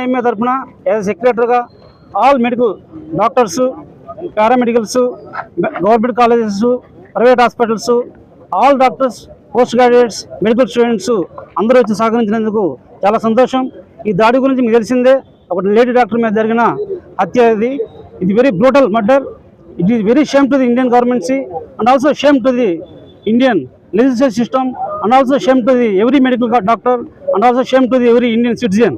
IMA తరఫున as సెక్రటరీగా all medical doctors, paramedicals, government colleges, private hospitals, all doctors, post graduates, medical students అందరూ వచ్చి సహకరించినందుకు చాలా సంతోషం. ఈ దాడి గురించి మీకు తెలిసిందే, ఒక లేడీ డాక్టర్ మీద జరిగిన హత్య. ఇది very brutal murder. It is very shame to the Indian government and also shame to the Indian legislative system and also shame to the every medical doctor and also shame to the every Indian citizen.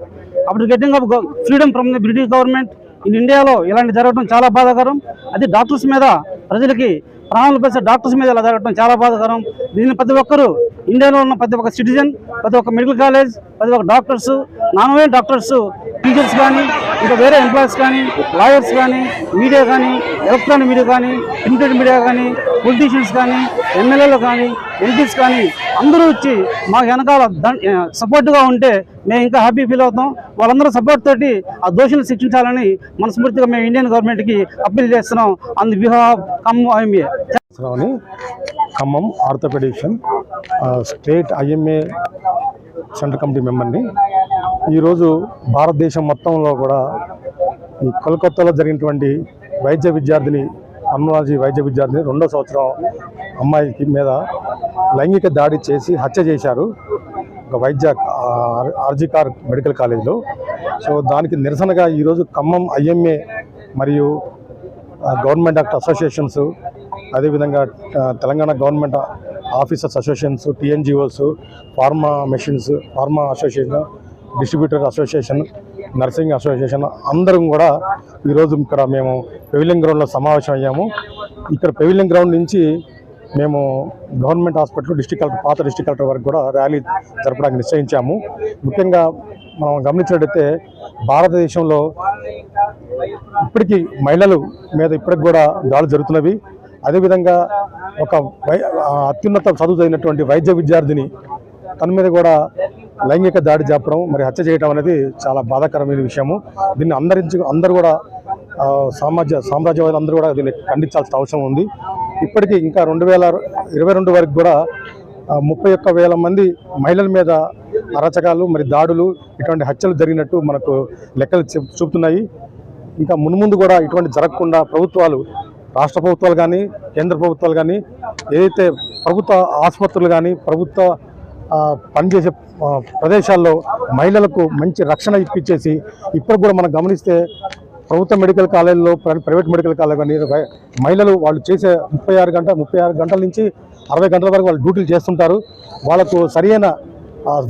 After getting up freedom from the British government in India lo ilanti jaragatam chaala baadhakaram. Adi doctors meeda prajalaki ప్రాణాలు పోసే doctors మీద ఇలా జరగడం చాలా బాధాకరం. దీన్ని ప్రతి ఒక్కరు ఇండియాలో ఉన్న ప్రతి ఒక్క సిటిజన్, ప్రతి ఒక్క మెడికల్ కాలేజ్, ప్రతి ఒక్క డాక్టర్స్, నాన్ డాక్టర్స్, టీచర్స్ కానీ, ఇంకా వేరే ఎంప్లాయీస్ కానీ, లాయర్స్ కానీ, మీడియా కానీ, ఎలక్ట్రానిక్ మీడియా కానీ, ప్రింటెడ్ మీడియా కానీ, పొలిటీషియన్స్ కానీ, ఎమ్మెల్యేలు కానీ, ఎంపీస్ కానీ అందరూ వచ్చి మాకు వెనకాల సపోర్ట్గా ఉంటే మేము ఇంకా హ్యాపీ ఫీల్ అవుతాం. వాళ్ళందరూ సపోర్ట్ తోటి ఆ దోషులను శిక్షించాలని మనస్ఫూర్తిగా మేము ఇండియన్ గవర్నమెంట్కి అప్పీల్ చేస్తున్నాం. On the behalf of Khammam IMA. Khammam orthopaedician state IMA central committee మెంబర్ని. ఈరోజు భారతదేశం మొత్తంలో కూడా ఈ కోల్కతాలో జరిగినటువంటి వైద్య విద్యార్థిని, పల్మనాలజీ వైద్య విద్యార్థిని 2వ సంవత్సరం అమ్మాయికి మీద లైంగిక దాడి చేసి హత్య చేశారు ఒక వైద్య ఆర్జికార్ మెడికల్ కాలేజ్లో. సో దానికి నిరసనగా ఈరోజు ఖమ్మం ఐఎంఏ మరియు గవర్నమెంట్ డాక్టర్ అసోసియేషన్స్, అదేవిధంగా Telangana government officers associations, TNGOs, pharma association, distributor association, nursing association అందరం కూడా ఈరోజు ఇక్కడ మేము పెవిలియన్ గ్రౌండ్లో సమావేశం అయ్యాము. ఇక్కడ పెవిలియన్ గ్రౌండ్ నుంచి మేము గవర్నమెంట్ హాస్పిటల్, పాత డిస్ట్రిక్ట్ కలెక్టర్ వరకు కూడా ర్యాలీ జరపడానికి నిశ్చయించాము. ముఖ్యంగా మనం గమనించినట్టయితే భారతదేశంలో ఇప్పటికీ మహిళల మీద ఇప్పటికి కూడా దాడులు జరుగుతున్నవి. అదేవిధంగా ఒక అత్యున్నత చదువు చదివినటువంటి వైద్య విద్యార్థిని తన మీద కూడా లైంగిక దాడి జరపడం, మరి హత్య చేయడం అనేది చాలా బాధాకరమైన విషయము. దీన్ని అందరూ కూడా సామ్రాజ్యవాదులు అందరూ కూడా దీన్ని ఖండించాల్సిన అవసరం ఉంది. ఇప్పటికీ ఇంకా 2022 వరకు కూడా 31,000 మంది మహిళల మీద అరాచకాలు, మరి దాడులు, ఇటువంటి హత్యలు జరిగినట్టు మనకు లెక్కలు చూపుతున్నాయి. ఇంకా మున్ముందు కూడా ఇటువంటి జరగకుండా ప్రభుత్వాలు, రాష్ట్ర ప్రభుత్వాలు కానీ, కేంద్ర ప్రభుత్వాలు కానీ, ఏదైతే ప్రభుత్వ ఆసుపత్రులు కానీ, ప్రభుత్వ పనిచేసే ప్రదేశాల్లో మహిళలకు మంచి రక్షణ ఇప్పించేసి, ఇప్పుడు కూడా మనం గమనిస్తే ప్రభుత్వ మెడికల్ కాలేజీలో, ప్రైవేట్ మెడికల్ కాలేజ్ కానీ మహిళలు వాళ్ళు చేసే 36 గంటల నుంచి 60 గంటల వరకు వాళ్ళు డ్యూటీలు చేస్తుంటారు. వాళ్ళకు సరైన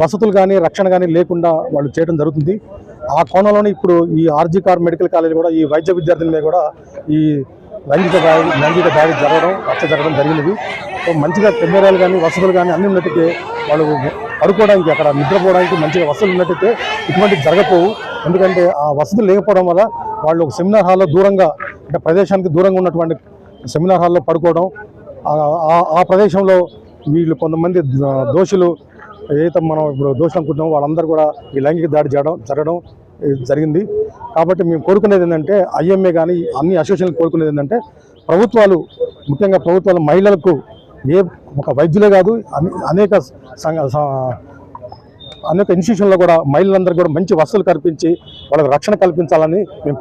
వసతులు కానీ, రక్షణ కానీ లేకుండా వాళ్ళు చేయడం జరుగుతుంది. ఆ కోణంలోనే ఇప్పుడు ఈ ఆర్జికార్ మెడికల్ కాలేజ్ కూడా ఈ వైద్య విద్యార్థుల మీద కూడా ఈ లైంగిక దాడి హత్య జరగడం జరిగినది. మంచిగా కెమెరాలు కానీ, వసతులు కానీ అన్ని ఉన్నట్టయితే వాళ్ళు పడుకోవడానికి, అక్కడ నిద్రపోవడానికి మంచిగా వసతులు ఉన్నట్టయితే ఇటువంటి జరగపోవు. ఎందుకంటే ఆ వసతులు లేకపోవడం వల్ల వాళ్ళు ఒక సెమినార్ హాల్లో దూరంగా, అంటే ప్రదేశానికి దూరంగా ఉన్నటువంటి సెమినార్ హాల్లో పడుకోవడం, ఆ ప్రదేశంలో వీళ్ళు కొంతమంది దోషులు, ఏదైతే మనం ఇప్పుడు దోషులు అనుకుంటున్నామో వాళ్ళందరూ కూడా ఈ లైంగిక దాడి జరగడం జరిగింది. కాబట్టి మేము కోరుకునేది ఏంటంటే, ఐఎంఏ కానీ అన్ని అసోసియేషన్లు కోరుకునేది ఏంటంటే, ముఖ్యంగా ప్రభుత్వాలు మహిళలకు ఒక వైద్యులే కాదు అనేక ఇన్స్టిట్యూషన్లో కూడా మహిళలందరూ కూడా మంచి వసతులు కల్పించి వాళ్ళకి రక్షణ కల్పించాలని మేము